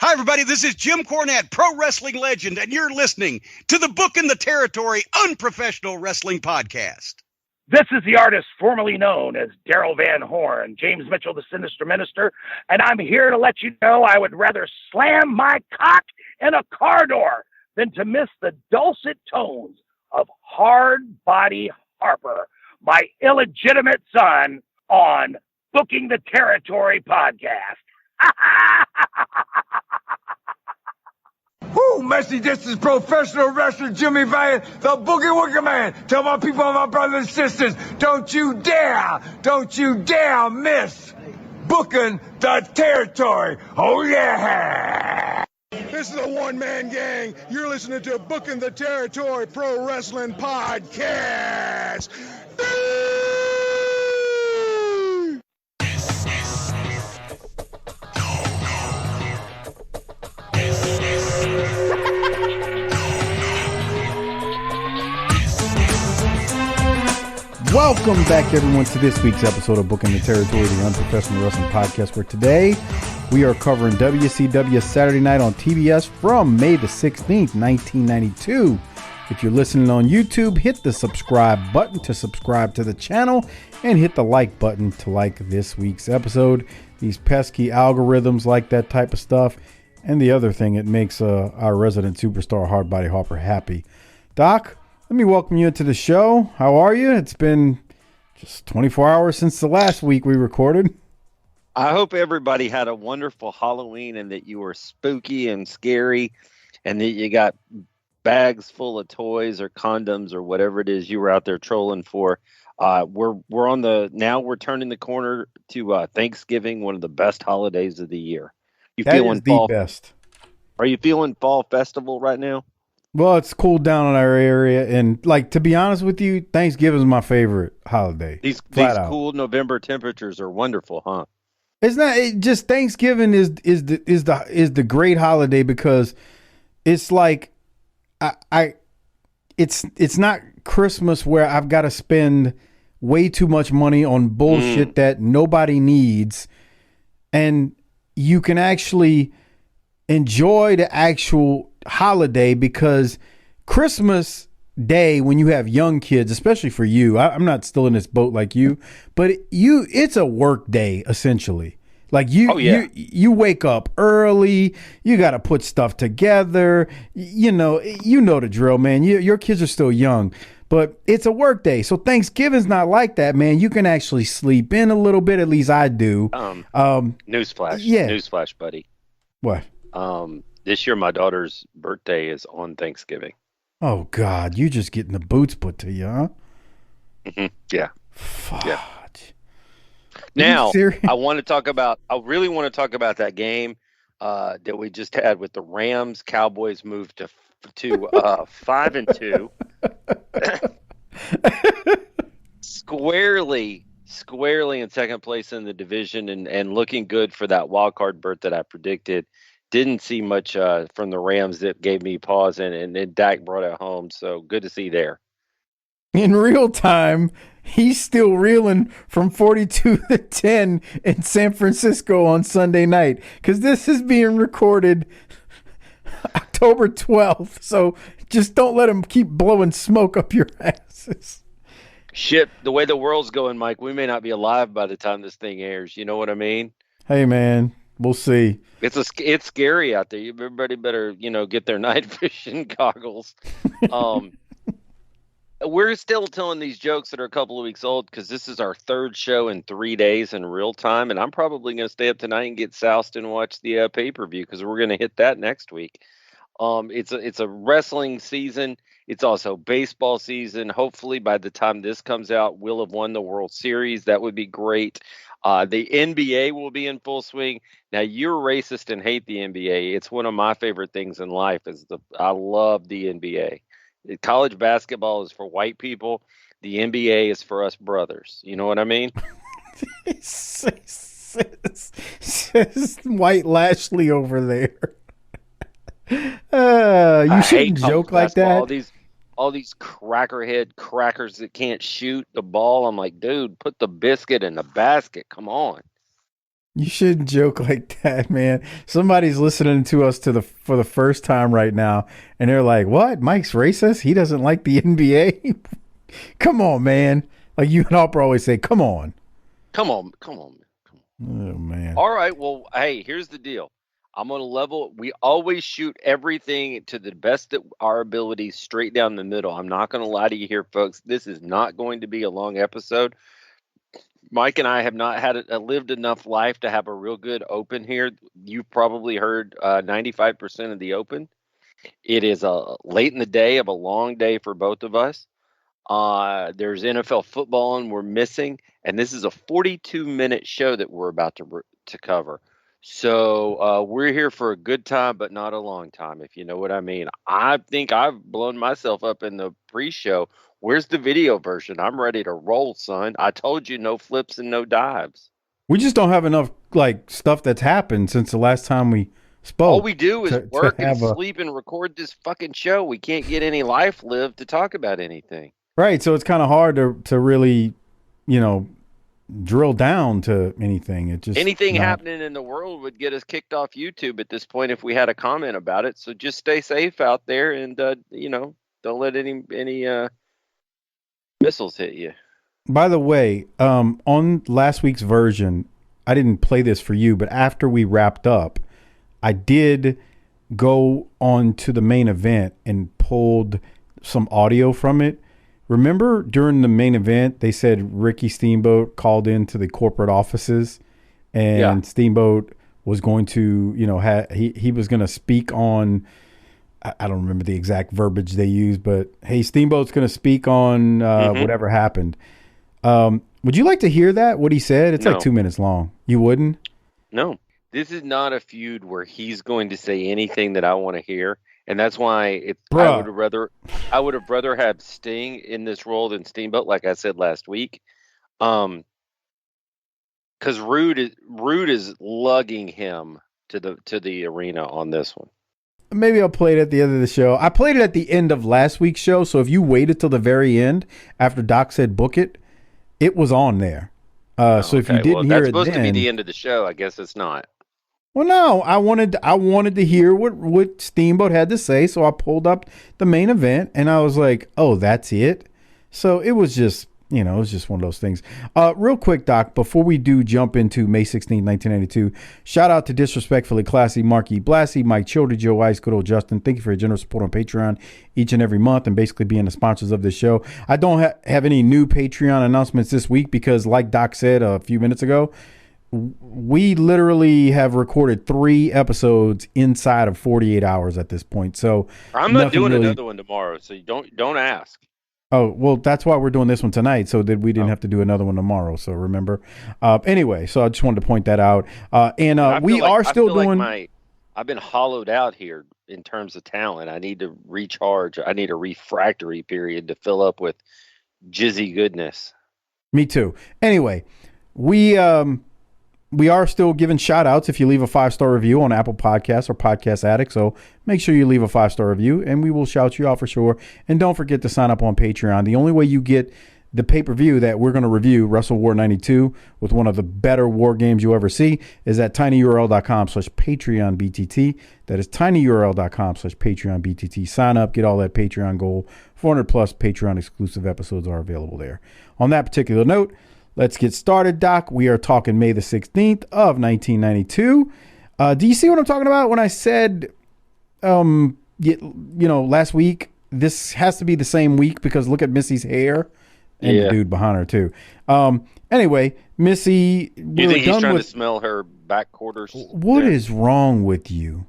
Hi, everybody. This is Jim Cornette, pro wrestling legend, and you're listening to the Book in the Territory Unprofessional Wrestling Podcast. This is the artist formerly known as Daryl Van Horn, James Mitchell, the Sinister Minister, and I'm here to let you know I would rather slam my cock in a car door than to miss the dulcet tones of Hard Body Harper, my illegitimate son, on Booking the Territory podcast. Whoo, Messi, this is professional wrestler Jimmy Valiant, the Boogie Woogie Man. Tell my people, my brothers and sisters, don't you dare miss Booking the Territory. Oh, yeah. This is a one-man gang. You're listening to Booking the Territory Pro Wrestling Podcast. Welcome back, everyone, to this week's episode of Booking the Territory, the Unprofessional Wrestling Podcast, where today we are covering WCW Saturday Night on TBS from May the 16th, 1992. If you're listening on YouTube, hit the subscribe button to subscribe to the channel and hit the like button to like this week's episode. These pesky algorithms like that type of stuff. And the other thing, it makes our resident superstar Hard Body Harper happy. Doc, let me welcome you into the show. How are you? It's been just 24 hours since the last week we recorded. I hope everybody had a wonderful Halloween and that you were spooky and scary and that you got bags full of toys or condoms or whatever it is you were out there trolling for. We're turning the corner to Thanksgiving, one of the best holidays of the year. That is the best. Are you feeling fall festival right now? Well, it's cooled down in our area, and like, to be honest with you, Thanksgiving is my favorite holiday. These cool November temperatures are wonderful, huh? It's not just Thanksgiving is the great holiday because it's like it's not Christmas where I've got to spend way too much money on bullshit that nobody needs, and you can actually enjoy the actual holiday because Christmas Day, when you have young kids, especially for you, I'm not still in this boat like you, but it's a work day essentially. Like you wake up early, you got to put stuff together, you know the drill, man. Your kids are still young, but it's a work day. So Thanksgiving's not like that, man. You can actually sleep in a little bit, at least I do. Newsflash. Yeah. Newsflash, buddy. What? This year, my daughter's birthday is on Thanksgiving. Oh, God. You just getting the boots put to you, huh? Mm-hmm. Yeah. Fuck. Yeah. Now, I really want to talk about that game that we just had with the Rams. Cowboys moved to 5-2. Squarely in second place in the division and looking good for that wild card berth that I predicted. Didn't see much from the Rams that gave me pause, and then Dak brought it home. So good to see there. In real time, he's still reeling from 42-10 in San Francisco on Sunday night because this is being recorded October 12th. So just don't let him keep blowing smoke up your asses. Shit, the way the world's going, Mike, we may not be alive by the time this thing airs. You know what I mean? Hey, man. We'll see. It's scary out there. Everybody better, get their night vision goggles. We're still telling these jokes that are a couple of weeks old because this is our third show in 3 days in real time, and I'm probably going to stay up tonight and get soused and watch the pay-per-view because we're going to hit that next week. It's a wrestling season. It's also baseball season. Hopefully, by the time this comes out, we'll have won the World Series. That would be great. The NBA will be in full swing. Now, you're racist and hate the NBA. It's one of my favorite things in life. I love the NBA. College basketball is for white people. The NBA is for us brothers. You know what I mean? says White Lashley over there. You shouldn't joke like that. All these crackerhead crackers that can't shoot the ball. I'm like, dude, put the biscuit in the basket. Come on. You shouldn't joke like that, man. Somebody's listening to us for the first time right now, and they're like, "What? Mike's racist? He doesn't like the NBA?" Come on, man. Like you and Harper always say, "Come on." Come on. Oh man. All right. Well, hey, here's the deal. I'm on a level. We always shoot everything to the best of our ability, straight down the middle. I'm not going to lie to you here, folks. This is not going to be a long episode. Mike and I have not lived enough life to have a real good open here. You've probably heard 95% of the open. It is late in the day of a long day for both of us. There's NFL football and we're missing, and this is a 42-minute show that we're about to cover. So we're here for a good time, but not a long time, if you know what I mean. I think I've blown myself up in the pre-show. Where's the video version? I'm ready to roll, son. I told you no flips and no dives. We just don't have enough like stuff that's happened since the last time we spoke. All we do is work and sleep and record this fucking show. We can't get any life lived to talk about anything. Right, so it's kind of hard to really, drill down to anything. It just anything happening in the world would get us kicked off YouTube at this point if we had a comment about it. So just stay safe out there, and don't let any missiles hit you. By the way, on last week's version, I didn't play this for you, but after we wrapped up, I did go on to the main event and pulled some audio from it. Remember during the main event, they said Ricky Steamboat called into the corporate offices, and Steamboat was going to, he was going to speak on, I don't remember the exact verbiage they used, but hey, Steamboat's going to speak on whatever happened. Would you like to hear that, what he said? It's like 2 minutes long. You wouldn't? No. This is not a feud where he's going to say anything that I want to hear. And that's why I would have rather have Sting in this role than Steamboat, like I said last week. Because Rude is lugging him to the arena on this one. Maybe I'll play it at the end of the show. I played it at the end of last week's show, so if you waited till the very end after Doc said book it, it was on there. So if you didn't hear it, that's supposed to be the end of the show. I guess it's not. Well, no, I wanted to hear what Steamboat had to say, so I pulled up the main event, and I was like, oh, that's it? So it was just, it was just one of those things. Real quick, Doc, before we do jump into May 16, 1992, shout out to Disrespectfully Classy, Marky Blassie, Mike Childry, Joe Ice, good old Justin. Thank you for your generous support on Patreon each and every month and basically being the sponsors of this show. I don't have any new Patreon announcements this week because, like Doc said a few minutes ago, we literally have recorded 3 episodes inside of 48 hours at this point. So I'm not doing another one tomorrow, so you don't ask. Oh, well, that's why we're doing this one tonight, so that we didn't have to do another one tomorrow. So remember. Anyway, so I just wanted to point that out. We are still doing. I've been hollowed out here in terms of talent. I need to recharge. I need a refractory period to fill up with jizzy goodness. Me too. Anyway, we are still giving shout outs if you leave a 5-star review on Apple Podcasts or Podcast Addict. So make sure you leave a 5-star review and we will shout you out for sure. And don't forget to sign up on Patreon. The only way you get the pay-per-view that we're going to review, Wrestle War 92, with one of the better war games you'll ever see, is at tinyurl.com/PatreonBTT. That is tinyurl.com/PatreonBTT. Sign up, get all that Patreon gold. 400 plus Patreon exclusive episodes are available there. On that particular note, let's get started, Doc. We are talking May the 16th of 1992. Do you see what I'm talking about when I said, last week, this has to be the same week because look at Missy's hair and the dude behind her too. Anyway, Missy. You think he's trying to smell her back quarters? What is wrong with you?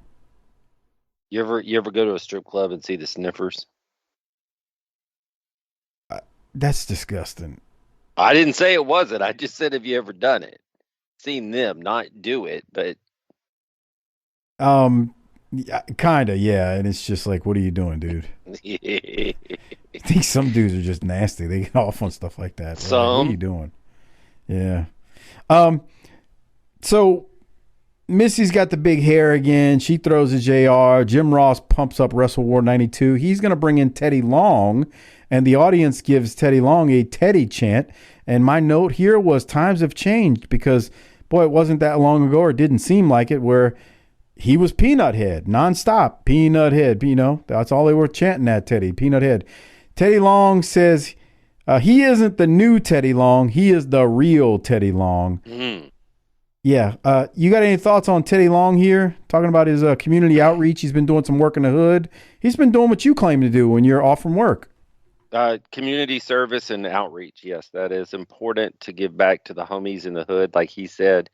You ever go to a strip club and see the sniffers? That's disgusting. I didn't say it wasn't. I just said, have you ever done it? Seen them, not do it, but. Kind of, yeah. And it's just like, what are you doing, dude? I think some dudes are just nasty. They get off on stuff like that. Like, what are you doing? Yeah. So Missy's got the big hair again. She throws a JR. Jim Ross pumps up Wrestle War 92. He's going to bring in Teddy Long, and the audience gives Teddy Long a Teddy chant. And my note here was times have changed because boy, it wasn't that long ago, or it didn't seem like it, where he was Peanut Head nonstop. Peanut Head, that's all they were chanting at Teddy. Peanut Head. Teddy Long says he isn't the new Teddy Long. He is the real Teddy Long. Mm. Yeah. You got any thoughts on Teddy Long here? Talking about his community outreach. He's been doing some work in the hood. He's been doing what you claim to do when you're off from work. Community service and outreach. Yes, that is important to give back to the homies in the hood, like he said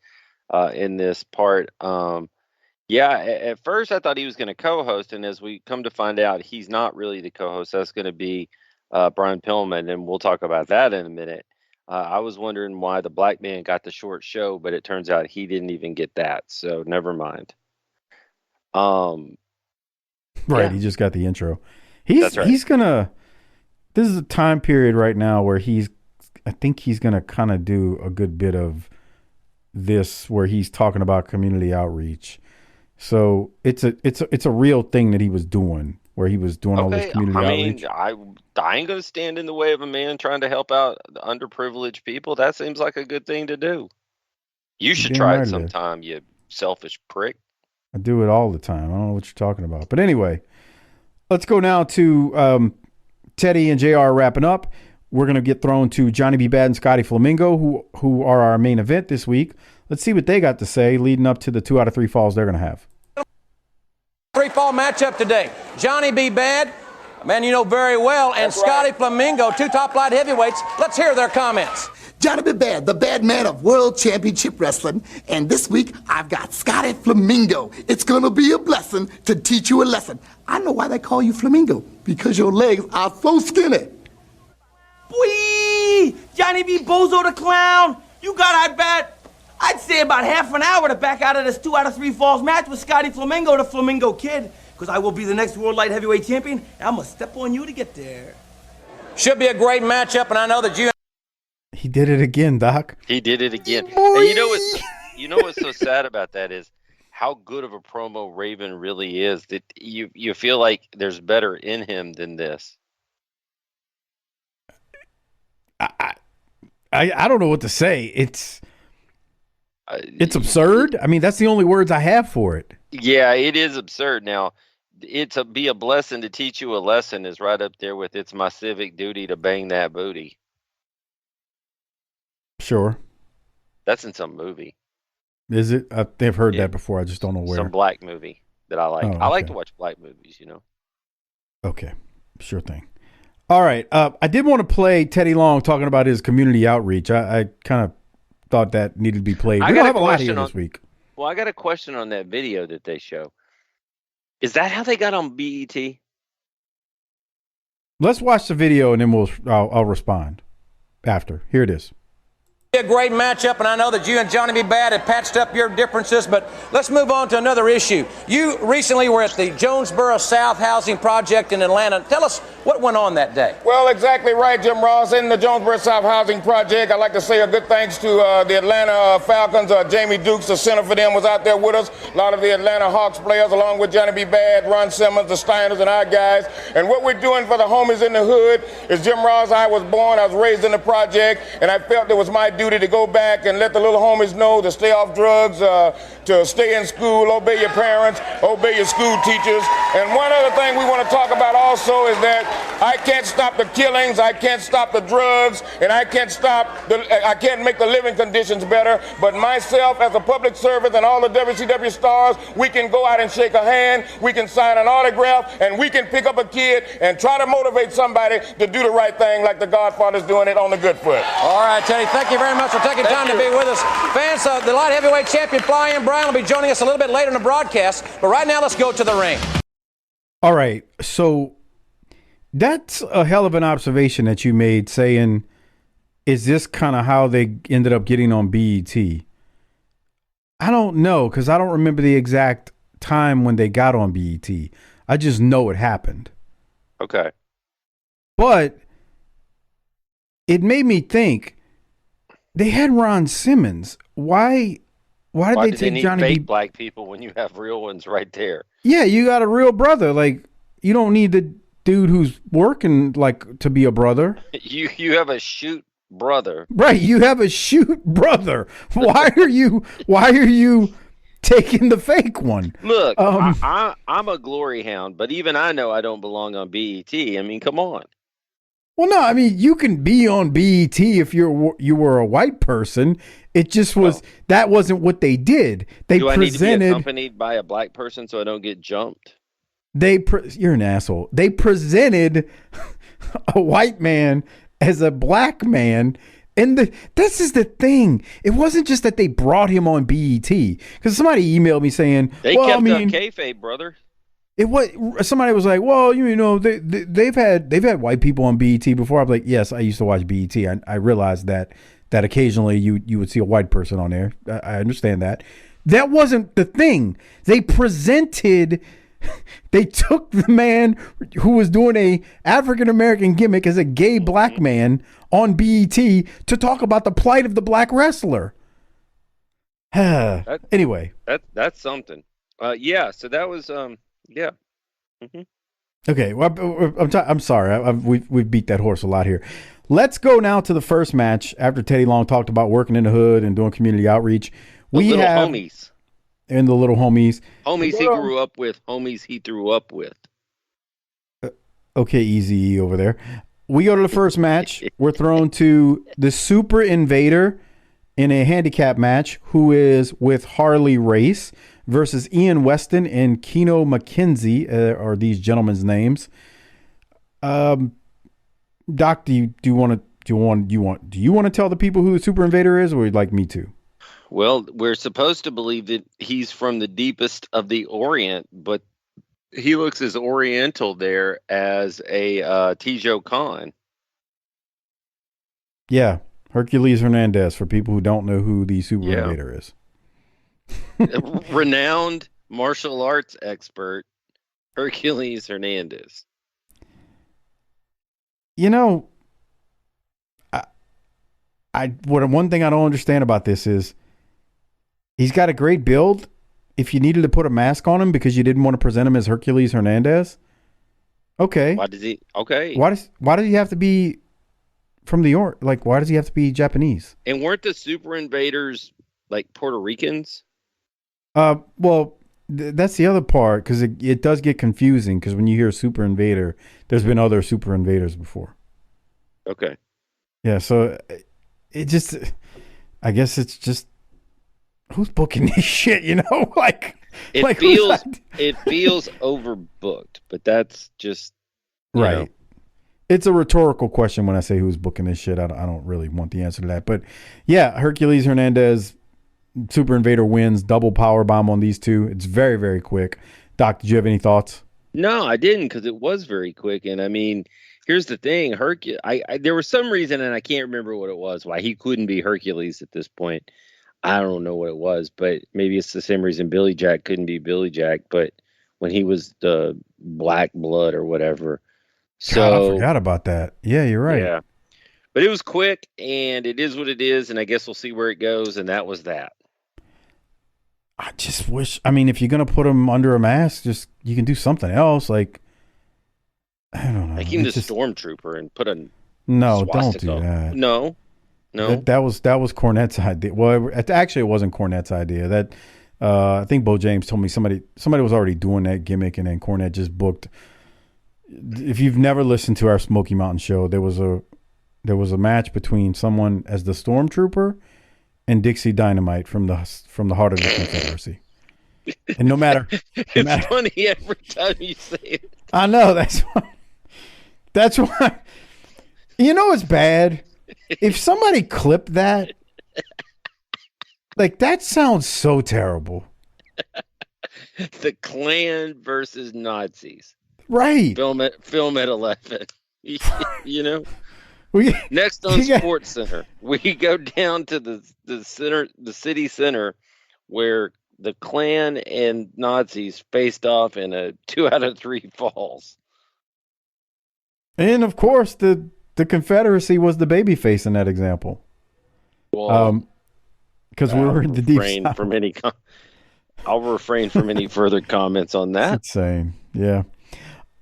in this part. At first I thought he was going to co-host, and as we come to find out, he's not really the co-host. That's going to be Brian Pillman, and we'll talk about that in a minute. I was wondering why the black man got the short show, but it turns out he didn't even get that, so never mind. Right, he just got the intro. He's gonna. This is a time period right now where I think he's gonna kind of do a good bit of this, where he's talking about community outreach. So it's a real thing that he was doing, where he was doing all this community outreach. I ain't gonna stand in the way of a man trying to help out the underprivileged people. That seems like a good thing to do. You should try it sometime, you selfish prick. I do it all the time. I don't know what you're talking about. But anyway, let's go now to Teddy and JR wrapping up. We're going to get thrown to Johnny B. Bad and Scotty Flamingo, who are our main event this week. Let's see what they got to say leading up to the 2 out of 3 falls they're going to have. 3 fall matchup today. Johnny B. Bad, a man you know very well, and Scotty Flamingo, 2 top light heavyweights. Let's hear their comments. Johnny B. Bad, the bad man of World Championship Wrestling. And this week, I've got Scotty Flamingo. It's going to be a blessing to teach you a lesson. I know why they call you Flamingo, because your legs are so skinny. Whee! Johnny B. Bozo the Clown, you got, I'd say about half an hour to back out of this 2 out of 3 falls match with Scotty Flamingo, the Flamingo Kid, because I will be the next World Light Heavyweight Champion, and I'm going to step on you to get there. Should be a great matchup, and I know that you... He did it again, Doc. He did it again. And you know what's so sad about that is how good of a promo Raven really is, that you feel like there's better in him than this. I don't know what to say. It's absurd. I mean, that's the only words I have for it. Yeah, it is absurd. Now, be a blessing to teach you a lesson is right up there with it's my civic duty to bang that booty. Sure. That's in some movie. Is it? I've heard that before. I just don't know where. Some black movie that I like. Oh, okay. I like to watch black movies, Okay. Sure thing. All right. I did want to play Teddy Long talking about his community outreach. I kind of thought that needed to be played. We don't have a lot here this week. Well, I got a question on that video that they show. Is that how they got on BET? Let's watch the video and then I'll respond after. Here it is. A great matchup, and I know that you and Johnny B. Bad have patched up your differences, but let's move on to another issue. You recently were at the Jonesboro South Housing Project in Atlanta. Tell us what went on that day. Well, exactly right, Jim Ross. In the Jonesboro South Housing Project, I'd like to say a good thanks to the Atlanta Falcons. Jamie Dukes, the center for them, was out there with us. A lot of the Atlanta Hawks players, along with Johnny B. Bad, Ron Simmons, the Steiners, and our guys. And what we're doing for the homies in the hood is, Jim Ross, I was raised in the project, and I felt it was my duty to go back and let the little homies know to stay off drugs, to stay in school, obey your parents, obey your school teachers. And one other thing we want to talk about also is that I can't stop the killings, I can't stop the drugs, and I can't make the living conditions better. But myself, as a public servant, and all the WCW stars, we can go out and shake a hand, we can sign an autograph, and we can pick up a kid and try to motivate somebody to do the right thing like the Godfather's doing it on the good foot. All right, Teddy, thank you very much for taking time to be with us. Fans, the light heavyweight champion, Fly-In Brian, will be joining us a little bit later in the broadcast. But right now, let's go to the ring. All right, so that's a hell of an observation that you made, saying, is this kind of how they ended up getting on BET? I don't know, because I don't remember the exact time when they got on BET. I just know it happened. Okay. But it made me think, they had Ron Simmons. Why did they take need Johnny fake B? black people when you have real ones right there? Yeah, you got a real brother. Like, you don't need the dude who's working like to be a brother. You have a shoot brother. Right, you have a shoot brother. Why are you taking the fake one? Look, I'm a glory hound, but even I know I don't belong on BET. I mean, come on. Well, no, I mean you can be on BET if you were a white person. It just was that wasn't what they did. They Do presented. I need to be accompanied by a black person so I don't get jumped? You're an asshole. They presented a white man as a black man. And this is the thing. It wasn't just that they brought him on BET, because somebody emailed me saying they kept up kayfabe, brother. It was somebody was like, well, they've had white people on BET before. I'm like, yes, I used to watch BET. I realized that occasionally you would see a white person on there. I understand that. That wasn't the thing. They took the man who was doing a African American gimmick as a gay black man on BET to talk about the plight of the black wrestler. Anyway, that's something. Yeah. So that was yeah. Mm-hmm. Okay. Well, I'm sorry. We've beat that horse a lot here. Let's go now to the first match. After Teddy Long talked about working in the hood and doing community outreach, we have homies. And the little homies. Homies he grew up with. Homies he threw up with. Okay, Easy over there. We go to the first match. We're thrown to the Super Invader in a handicap match, who is with Harley Race versus Ian Weston and Keno McKenzie, are these gentlemen's names. Doc, do you want to tell the people who the Super Invader is, or would you like me to? Well, we're supposed to believe that he's from the deepest of the Orient, but he looks as Oriental there as a Tijo Khan. Yeah, Hercules Hernandez, for people who don't know who the Super Invader is. Renowned martial arts expert, Hercules Hernandez. One thing I don't understand about this is he's got a great build. If you needed to put a mask on him because you didn't want to present him as Hercules Hernandez, okay. Why does he? Okay. Why does he have to be from the Like, why does he have to be Japanese? And weren't the Super Invaders like Puerto Ricans? Well, that's the other part, because it does get confusing, because when you hear Super Invader, there's been other Super Invaders before. Okay. Yeah, so it just, I guess it's just, who's booking this shit, it feels overbooked, but that's just right. It's a rhetorical question when I say who's booking this shit. I don't really want the answer to that, but yeah, Hercules Hernandez, Super Invader wins, double power bomb on these two. It's very, very quick. Doc, did you have any thoughts? No, I didn't, because it was very quick. And I mean, here's the thing, there was some reason, and I can't remember what it was, why he couldn't be Hercules at this point. I don't know what it was, but maybe it's the same reason Billy Jack couldn't be Billy Jack, but when he was the Black Blood or whatever. So God, I forgot about that. Yeah, you're right. Yeah. But it was quick, and it is what it is, and I guess we'll see where it goes, and that was that. I just wish, if you're going to put him under a mask, you can do something else. Like, I don't know. Like him the Stormtrooper and put a No, swastika. Don't do that. No. That was Cornette's idea. Well, it wasn't Cornette's idea. That I think Bo James told me somebody was already doing that gimmick, and then Cornette just booked. If you've never listened to our Smoky Mountain show, there was a match between someone as the Stormtrooper and Dixie Dynamite from the heart of the Confederacy. And no matter it's funny every time you say it. I know, that's why it's bad. If somebody clipped that, like, that sounds so terrible. The Klan versus Nazis. Right. Film at 11. Next on Sports Center, we go down to the center, the city center, where the Klan and Nazis faced off in a 2 out of 3 falls. And of course, the Confederacy was the babyface in that example. Well, because we were in the deep south. I'll refrain from any further comments on that. That's insane. Yeah.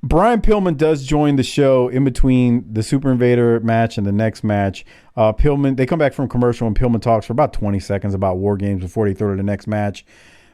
Brian Pillman does join the show in between the Super Invader match and the next match. Pillman, they come back from commercial and Pillman talks for about 20 seconds about War Games before they throw to the next match.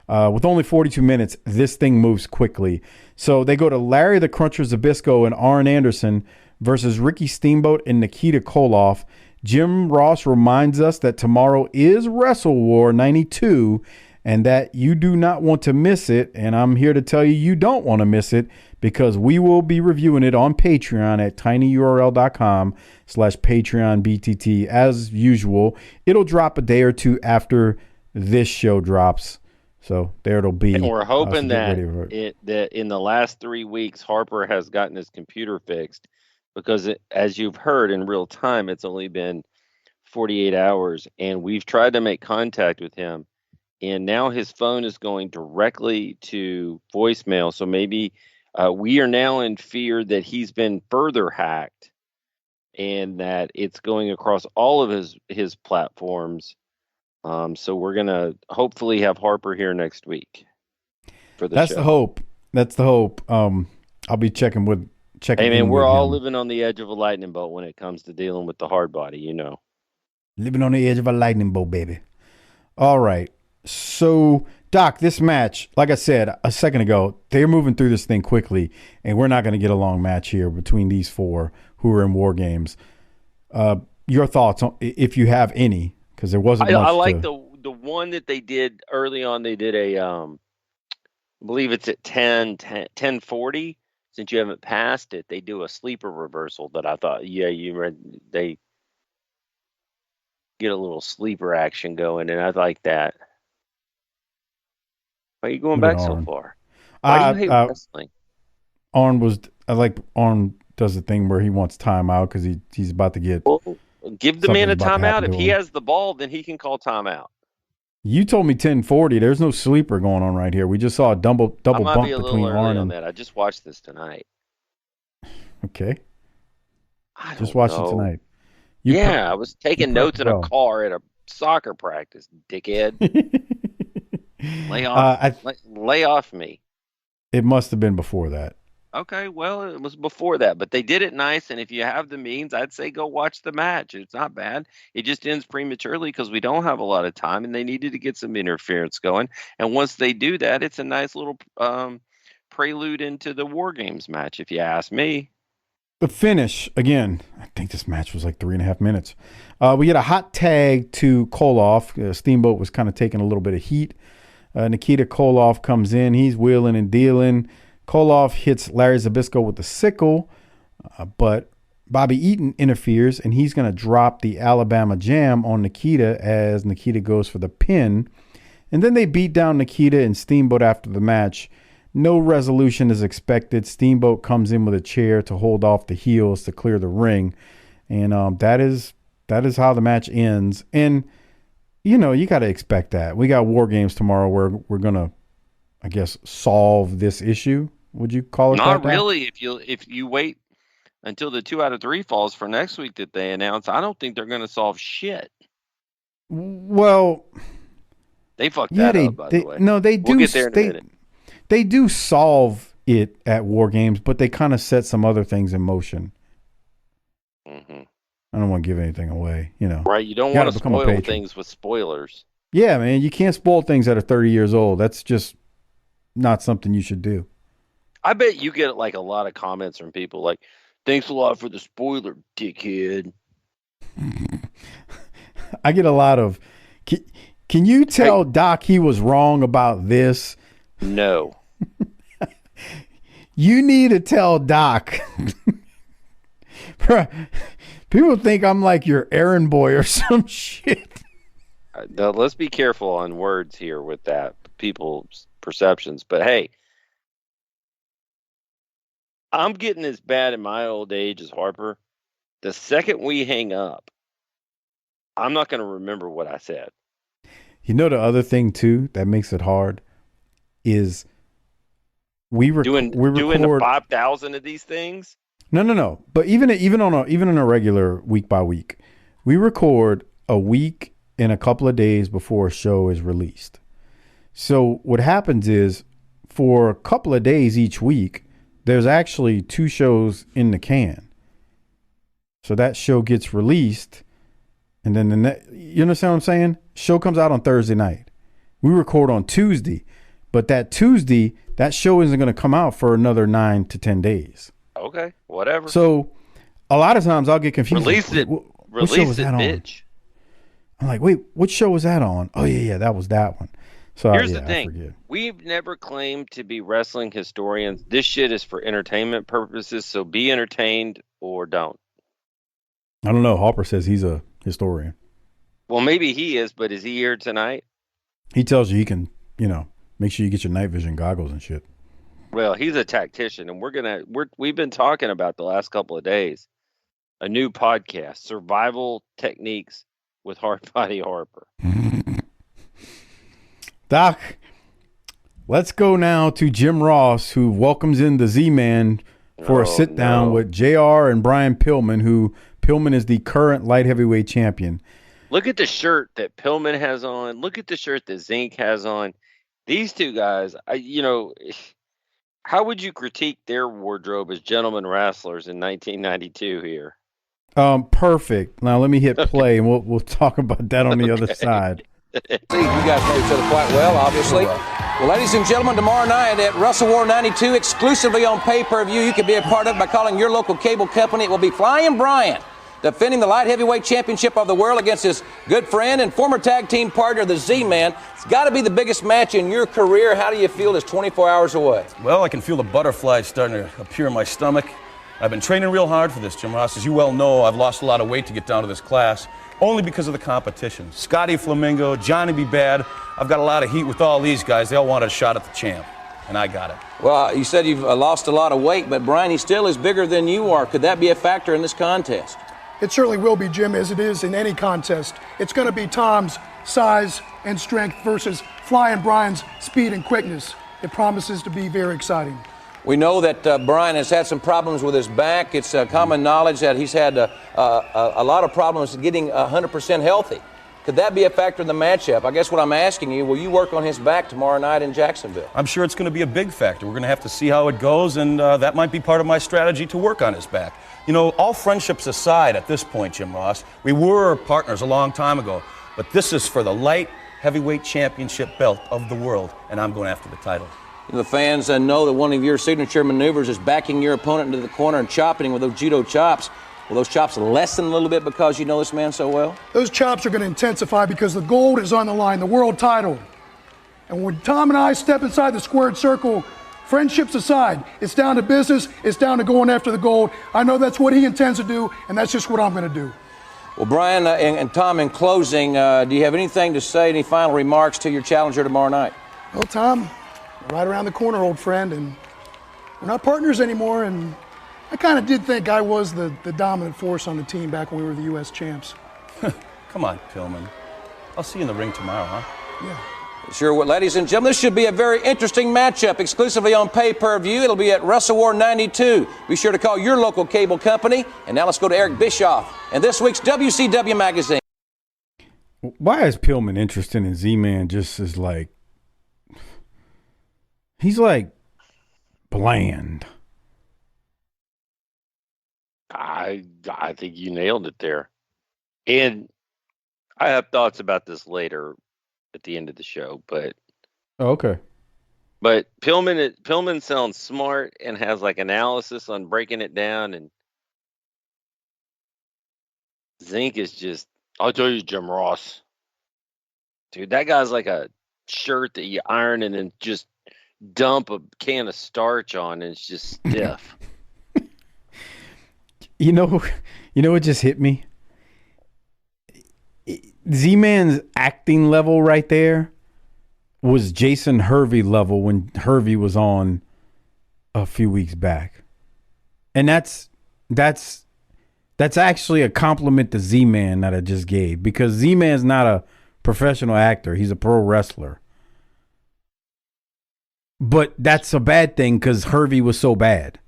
With only 42 minutes, this thing moves quickly. So they go to Larry the Cruncher Zbyszko and Arn Anderson versus Ricky Steamboat and Nikita Koloff. Jim Ross reminds us that tomorrow is Wrestle War 92 and that you do not want to miss it. And I'm here to tell you, you don't want to miss it because we will be reviewing it on Patreon at tinyurl.com/PatreonBTT. As usual, it'll drop a day or two after this show drops. So there it'll be. And we're hoping that in the last 3 weeks, Harper has gotten his computer fixed because as you've heard in real time, it's only been 48 hours and we've tried to make contact with him. And now his phone is going directly to voicemail. So maybe we are now in fear that he's been further hacked and that it's going across all of his platforms. So we're going to hopefully have Harper here next week for the show. That's the hope. I'll be checking. Hey, man, we're all living on the edge of a lightning bolt when it comes to dealing with the hard body, you know. Living on the edge of a lightning bolt, baby. All right. So, Doc, this match, like I said a second ago, they're moving through this thing quickly, and we're not going to get a long match here between these four who are in War Games. Your thoughts, if you have any, because there wasn't much. I like the one that they did early on. They did I believe it's at 10:40. Since you haven't passed it, they do a sleeper reversal that I thought, they get a little sleeper action going, and I like that. Why are you going back so far? Why do you hate wrestling? Arn does the thing where he wants timeout because he's about to get. Well, give the man a timeout. If he has the ball, then he can call timeout. You told me 10:40. There's no sleeper going on right here. We just saw a double bump between Arn and that. I just watched this tonight. Okay. Just watch it tonight. I was taking notes in a car at a soccer practice, dickhead. Lay off me. It must have been before that. Okay, well, it was before that, but they did it nice, and if you have the means, I'd say go watch the match. It's not bad. It just ends prematurely because we don't have a lot of time, and they needed to get some interference going. And once they do that, it's a nice little prelude into the War Games match, if you ask me. The finish, again, I think this match was like 3.5 minutes. We get a hot tag to Koloff. Steamboat was kind of taking a little bit of heat. Nikita Koloff comes in. He's wheeling and dealing. Koloff hits Larry Zbyszko with the sickle, but Bobby Eaton interferes, and he's going to drop the Alabama Jam on Nikita as Nikita goes for the pin. And then they beat down Nikita and Steamboat after the match. No resolution is expected. Steamboat comes in with a chair to hold off the heels to clear the ring. And that is how the match ends. And, you got to expect that. We got War Games tomorrow where we're going to, I guess, solve this issue. Would you call it Not that? Not really. If you wait until the 2 out of 3 falls for next week that they announce, I don't think they're going to solve shit. Well, they fucked that up, by the way. No, they do. We'll get there in a minute. They do solve it at War Games, but they kind of set some other things in motion. Mm-hmm. I don't want to give anything away, Right, you don't want to spoil things with spoilers. Yeah, man, you can't spoil things that are 30 years old. That's just not something you should do. I bet you get like a lot of comments from people like, "Thanks a lot for the spoiler, dickhead." I get a lot of, can you tell Doc he was wrong about this? No. You need to tell Doc. People think I'm like your errand boy or some shit. Now, let's be careful on words here with that, people's perceptions. But hey, I'm getting as bad in my old age as Harper. The second we hang up, I'm not going to remember what I said. The other thing too that makes it hard is we're doing 5,000 of these things. No. But even in a regular week by week, we record a week and a couple of days before a show is released. So what happens is for a couple of days each week, there's actually 2 shows in the can. So that show gets released, and then you understand what I'm saying? Show comes out on Thursday night. We record on Tuesday, but that Tuesday, that show isn't going to come out for another 9 to 10 days. Okay, whatever. So a lot of times I'll get confused. Release it. What show was that on? Bitch. I'm like, wait, what show was that on? Oh, yeah, that was that one. So here's the thing. We've never claimed to be wrestling historians. This shit is for entertainment purposes, so be entertained or don't. I don't know. Harper says he's a historian. Well, maybe he is, but is he here tonight? He tells you he can, make sure you get your night vision goggles and shit. Well, he's a tactician, and we've been talking about the last couple of days a new podcast, Survival Techniques with Hardbody Harper. Doc, let's go now to Jim Ross, who welcomes in the Z-Man for a sit-down with JR and Brian Pillman, who Pillman is the current light heavyweight champion. Look at the shirt that Pillman has on. Look at the shirt that Zink has on. These two guys, how would you critique their wardrobe as gentlemen wrestlers in 1992 here? Perfect. Now let me hit play, and we'll talk about that on the other side. You guys know each other quite well, obviously. Well, ladies and gentlemen, tomorrow night at Wrestle War 92, exclusively on pay-per-view, you can be a part of it by calling your local cable company. It will be Flying Brian defending the light heavyweight championship of the world against his good friend and former tag team partner, the Z-Man. It's got to be the biggest match in your career. How do you feel it's 24 hours away? Well, I can feel the butterflies starting to appear in my stomach. I've been training real hard for this, Jim Ross. As you well know, I've lost a lot of weight to get down to this class, only because of the competition. Scotty Flamingo, Johnny B. Bad. I've got a lot of heat with all these guys. They all wanted a shot at the champ, and I got it. Well, you said you've lost a lot of weight, but Brian, he still is bigger than you are. Could that be a factor in this contest? It certainly will be, Jim, as it is in any contest. It's going to be Tom's size and strength versus Flying Brian's speed and quickness. It promises to be very exciting. We know that Brian has had some problems with his back. It's common knowledge that he's had a lot of problems getting 100% healthy. Could that be a factor in the matchup? I guess what I'm asking you, will you work on his back tomorrow night in Jacksonville? I'm sure it's going to be a big factor. We're going to have to see how it goes, and that might be part of my strategy to work on his back. All friendships aside at this point, Jim Ross, we were partners a long time ago, but this is for the light heavyweight championship belt of the world, and I'm going after the title. The fans know that one of your signature maneuvers is backing your opponent into the corner and chopping him with those judo chops. Will those chops lessen a little bit because you know this man so well? Those chops are going to intensify because the gold is on the line, the world title. And when Tom and I step inside the squared circle, friendships aside, it's down to business, it's down to going after the gold. I know that's what he intends to do, and that's just what I'm going to do. Well, Brian and Tom, in closing, do you have anything to say, any final remarks to your challenger tomorrow night? Well, Tom, we're right around the corner, old friend, and we're not partners anymore, and I kind of did think I was the dominant force on the team back when we were the U.S. champs. Come on, Pillman. I'll see you in the ring tomorrow, huh? Yeah. Sure, well, ladies and gentlemen, this should be a very interesting matchup exclusively on pay-per-view. It'll be at Wrestle War 92. Be sure to call your local cable company. And now let's go to Eric Bischoff and this week's WCW magazine. Why is Pillman interested in Z-Man just as he's like bland? I think you nailed it there. And I have thoughts about this later at the end of the show, but okay. But Pillman sounds smart and has analysis on breaking it down, and Zink is just, I'll tell you, Jim Ross. Dude, that guy's like a shirt that you iron and then just dump a can of starch on, and it's just stiff. You know what just hit me? Z-Man's acting level right there was Jason Hervey level when Hervey was on a few weeks back. And that's actually a compliment to Z-Man that I just gave, because Z-Man's not a professional actor. He's a pro wrestler. But that's a bad thing because Hervey was so bad.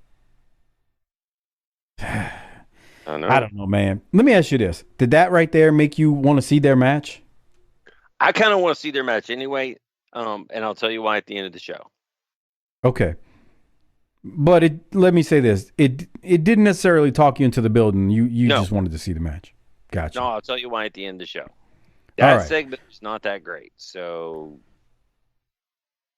I don't know, man. Let me ask you this. Did that right there make you want to see their match? I kind of want to see their match anyway, and I'll tell you why at the end of the show. Okay. But let me say this: it didn't necessarily talk you into the building. You just wanted to see the match. Gotcha. No, I'll tell you why at the end of the show. All That right. segment is not that great. So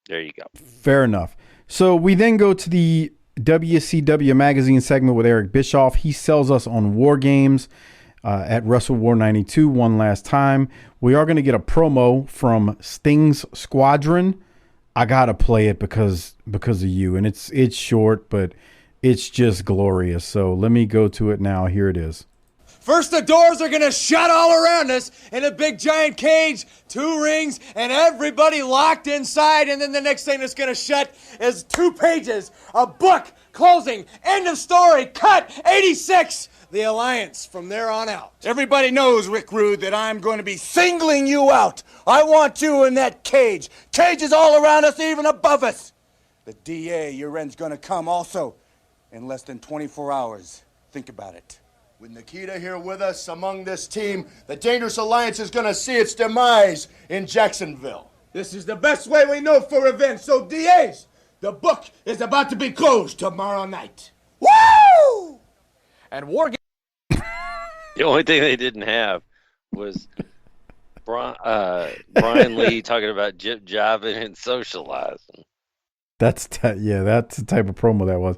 there you go. Fair enough. So we then go to the WCW magazine segment with Eric Bischoff. He sells us on War Games at Wrestle War 92 one last time. We are going to get a promo from Sting's Squadron. I got to play it because of you. And it's short, but it's just glorious. So let me go to it now. Here it is. First, the doors are going to shut all around us in a big giant cage, 2 rings, and everybody locked inside. And then the next thing that's going to shut is 2 pages, a book, closing, end of story, cut, 86, the Alliance from there on out. Everybody knows, Rick Rude, that I'm going to be singling you out. I want you in that cage. Cages all around us, even above us. The DA, your end's going to come also in less than 24 hours. Think about it. With Nikita here with us among this team, the Dangerous Alliance is going to see its demise in Jacksonville. This is the best way we know for revenge. So, DAs, the book is about to be closed tomorrow night. Woo! And War The only thing they didn't have was Brian Lee talking about jip jiving and socializing. That's the type of promo that was.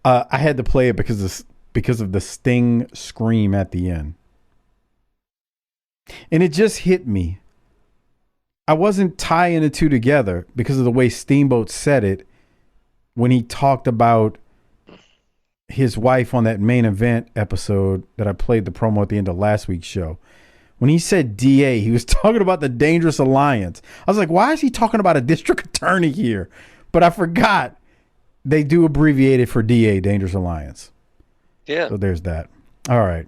I had to play it because of the Sting scream at the end. And it just hit me. I wasn't tying the two together because of the way Steamboat said it when he talked about his wife on that main event episode that I played the promo at the end of last week's show. When he said DA, he was talking about the Dangerous Alliance. I was like, why is he talking about a district attorney here? But I forgot they do abbreviate it for DA, Dangerous Alliance. Yeah. So there's that. All right,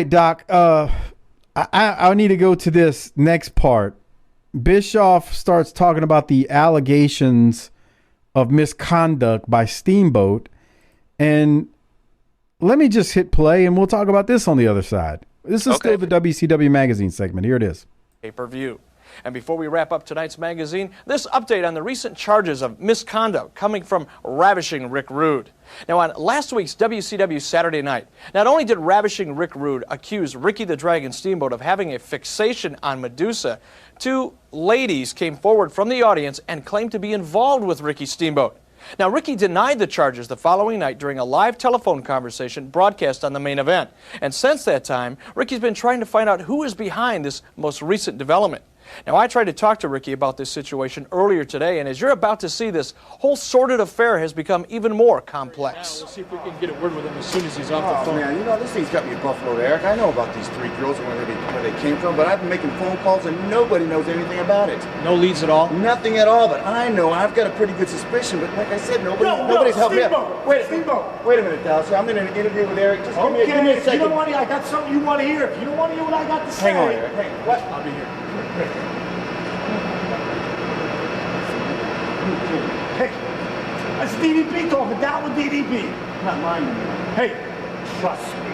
Doc. I need to go to this next part. Bischoff starts talking about the allegations of misconduct by Steamboat. And let me just hit play and we'll talk about this on the other side. This is still the WCW magazine segment. Here it is. Pay-per-view. And before we wrap up tonight's magazine, this update on the recent charges of misconduct coming from Ravishing Rick Rude. Now, on last week's WCW Saturday Night, not only did Ravishing Rick Rude accuse Ricky the Dragon Steamboat of having a fixation on Medusa, 2 ladies came forward from the audience and claimed to be involved with Ricky Steamboat. Now, Ricky denied the charges the following night during a live telephone conversation broadcast on the main event. And since that time, Ricky's been trying to find out who is behind this most recent development. Now, I tried to talk to Ricky about this situation earlier today, and as you're about to see, this whole sordid affair has become even more complex. We'll see if we can get a word with him as soon as he's off the phone. Man, this thing's got me a buffalo, Eric. I know about these 3 girls and where they came from, but I've been making phone calls and nobody knows anything about it. No leads at all? Nothing at all, but I know I've got a pretty good suspicion, but like I said, nobody's helped me out. Wait a minute, Dallas. I'm in an interview with Eric. Just give me a second. You don't want to, I got something you want to hear. If you don't want to hear what I got to say. Hang on, Eric. Hang on. What? I'll be here. Hey, that's DDP talking. Down with DDP. Not mine. Hey, trust me.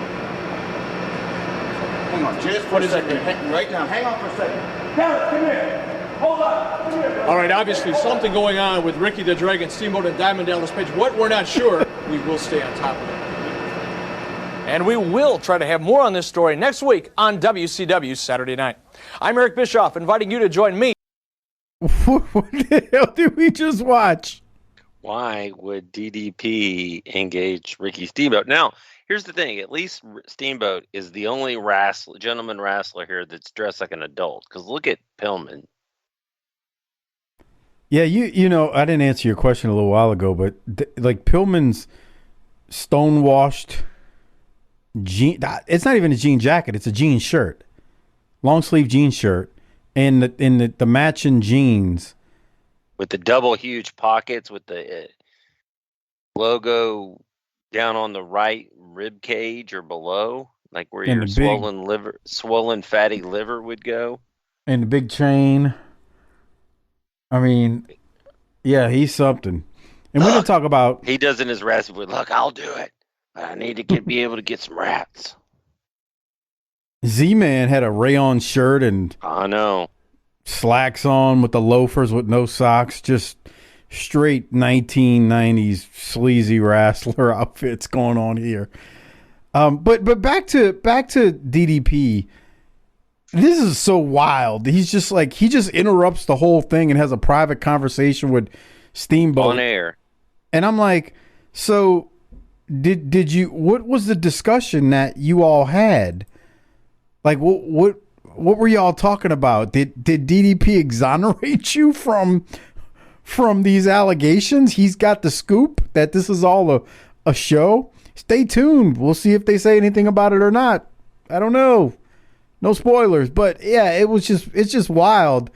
Hang on, just for a second. Right now, hang on for a second. Dallas, come here. Hold on. Come here. All right, obviously something going on with Ricky the Dragon Steamboat and Diamond Dallas Page. What we're not sure, we will stay on top of it. And we will try to have more on this story next week on WCW Saturday Night. I'm Eric Bischoff, inviting you to join me. What the hell did we just watch? Why would DDP engage Ricky Steamboat? Now, here's the thing. At least Steamboat is the only gentleman wrestler here that's dressed like an adult. Because look at Pillman. Yeah, you know, I didn't answer your question a little while ago, but like Pillman's stonewashed jean. It's not even a jean jacket. It's a jean shirt. Long sleeve jean shirt. And the matching jeans with the double huge pockets, with the logo down on the right rib cage or below, like where your swollen fatty liver would go, and the big chain. I mean, yeah, he's something. And we didn't talk about. He does in his raspy. Look, I'll do it, but I need to be able to get some rats. Z-Man had a rayon shirt and I know slacks on with the loafers with no socks, just straight 1990s sleazy wrestler outfits going on here. But back to DDP. This is so wild. He's just like, he just interrupts the whole thing and has a private conversation with Steamboat on air. And I'm like, so did you, what was the discussion that you all had? Like, what were y'all talking about? Did DDP exonerate you from these allegations? He's got the scoop that this is all a show. Stay tuned. We'll see if they say anything about it or not. I don't know. No spoilers, but yeah, it's just wild.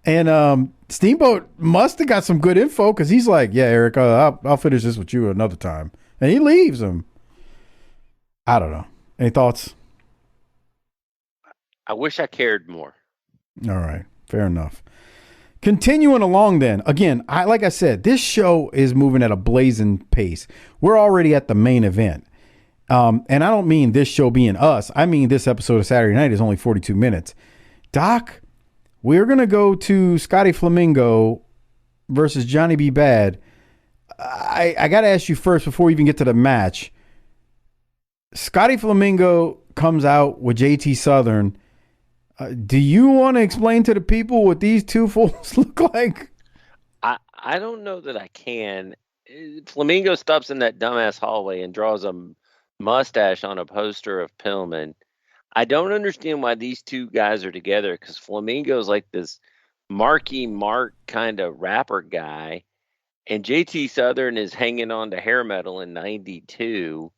And Steamboat must have got some good info because he's like, yeah, Eric, I'll finish this with you another time. And he leaves him. I don't know. Any thoughts? I wish I cared more. All right. Fair enough. Continuing along then. Again, like I said, this show is moving at a blazing pace. We're already at the main event. And I don't mean this show being us. I mean this episode of Saturday Night is only 42 minutes. Doc, we're going to go to Scotty Flamingo versus Johnny B. Bad. I got to ask you first before we even get to the match. Scotty Flamingo comes out with JT Southern. Do you want to explain to the people what these two fools look like? I don't know that I can. Flamingo stops in that dumbass hallway and draws a mustache on a poster of Pillman. I don't understand why these two guys are together because Flamingo's like this Marky Mark kind of rapper guy, and JT Southern is hanging on to hair metal in 92.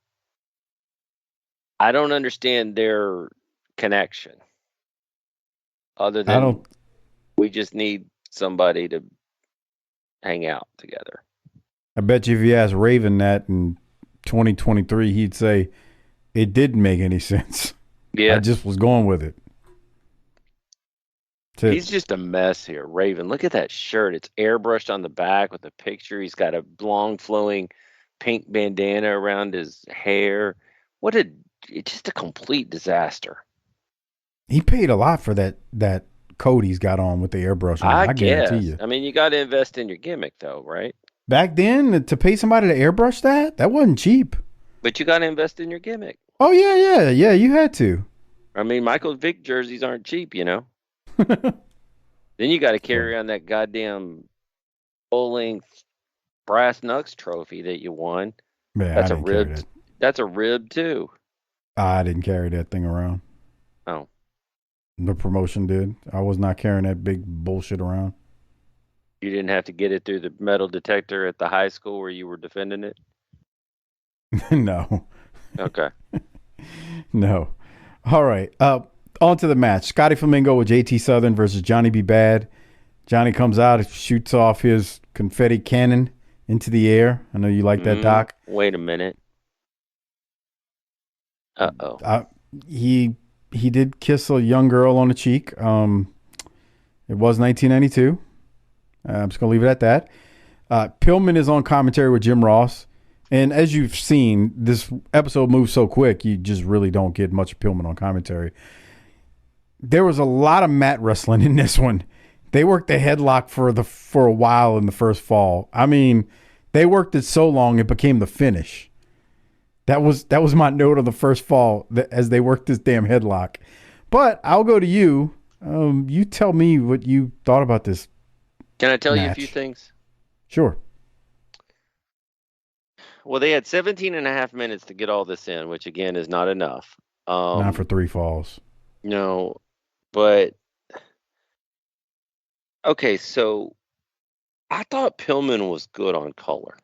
I don't understand their connection. Other than we just need somebody to hang out together. I bet you if you asked Raven that in 2023, he'd say it didn't make any sense. Yeah. I just was going with it. He's just a mess here. Raven, look at that shirt. It's airbrushed on the back with a picture. He's got a long flowing pink bandana around his hair. It's just a complete disaster. He paid a lot for that coat he's got on with the airbrush. I guarantee you. I mean, you got to invest in your gimmick, though, right? Back then, to pay somebody to airbrush that wasn't cheap. But you got to invest in your gimmick. Oh, yeah. You had to. I mean, Michael Vick jerseys aren't cheap, you know? Then you got to carry on that goddamn full-length brass knucks trophy that you won. Man, that's a rib. That's a rib, too. I didn't carry that thing around. Oh. The promotion did. I was not carrying that big bullshit around. You didn't have to get it through the metal detector at the high school where you were defending it? No. Okay. No. All right. On to the match. Scotty Flamingo with JT Southern versus Johnny B. Bad. Johnny comes out, shoots off his confetti cannon into the air. I know you like that, Doc. Wait a minute. Uh-oh. He did kiss a young girl on the cheek. It was 1992. I'm just going to leave it at that. Pillman is on commentary with Jim Ross. And as you've seen, this episode moves so quick, you just really don't get much Pillman on commentary. There was a lot of mat wrestling in this one. They worked the headlock for a while in the first fall. I mean, they worked it so long it became the finish. That was my note of the first fall as they worked this damn headlock. But I'll go to you. You tell me what you thought about this. Can I tell match. you a few things? Sure. Well, they had 17 and a half minutes to get all this in, which again is not enough. Not for 3 falls. No, but okay, so I thought Pillman was good on color.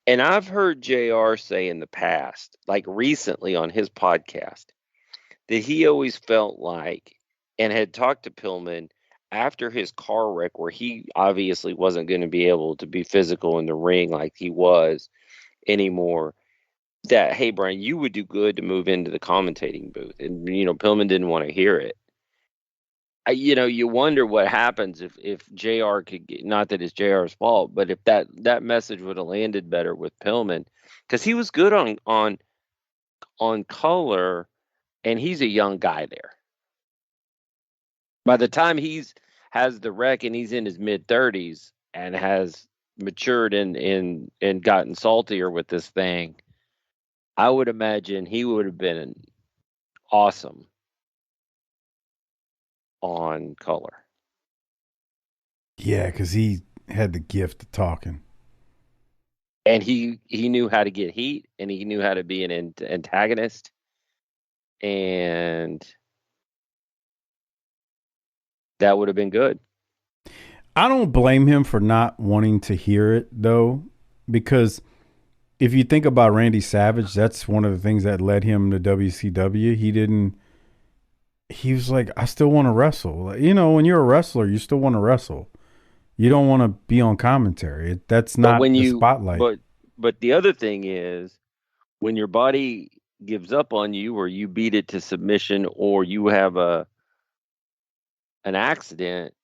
And I've heard JR say in the past, like recently on his podcast, that he always felt like and had talked to Pillman after his car wreck where he obviously wasn't going to be able to be physical in the ring like he was anymore, that, hey, Brian, you would do good to move into the commentating booth. And, Pillman didn't want to hear it. You wonder what happens if JR could get, not that it's JR's fault, but if that message would have landed better with Pillman, because he was good on color, and he's a young guy there. By the time has the wreck and he's in his mid-30s, and has matured and gotten saltier with this thing, I would imagine he would have been awesome on color. Yeah, because he had the gift of talking. And he knew how to get heat, and he knew how to be an antagonist. And that would have been good. I don't blame him for not wanting to hear it, though, because if you think about Randy Savage, that's one of the things that led him to WCW. He was like, I still want to wrestle. You know, when you're a wrestler, you still want to wrestle. You don't want to be on commentary. That's not the spotlight. But the other thing is, when your body gives up on you, or you beat it to submission, or you have an accident,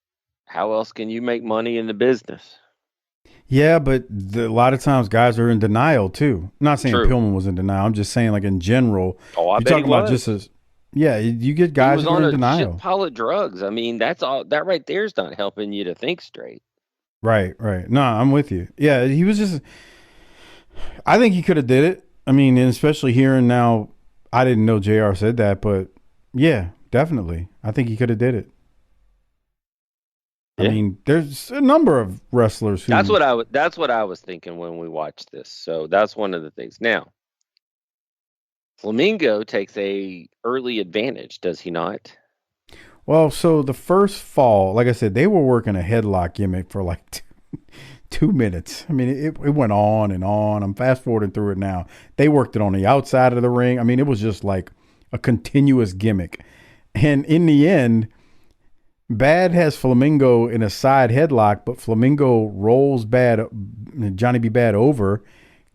how else can you make money in the business? Yeah, but a lot of times guys are in denial too. I'm not saying True. Pillman was in denial. I'm just saying, like, in general. Oh, I you're bet talking he about was. you get guys he was who are on in a denial. shit pile of drugs. I mean, that's all. That right there is not helping you to think straight. Right. No, I'm with you. Yeah, he was just. I think he could have did it. I mean, and especially hearing now, I didn't know JR said that, but yeah, definitely, I think he could have did it. Yeah. I mean, there's a number of wrestlers who. That's what I was thinking when we watched this. So that's one of the things. Now, Flamingo takes a early advantage, does he not? Well, so the first fall, like I said, they were working a headlock gimmick for like 2 minutes. I mean, it went on and on. I'm fast forwarding through it now. They worked it on the outside of the ring. I mean, it was just like a continuous gimmick. And in the end, Bad has Flamingo in a side headlock, but Flamingo rolls Johnny B. Bad over,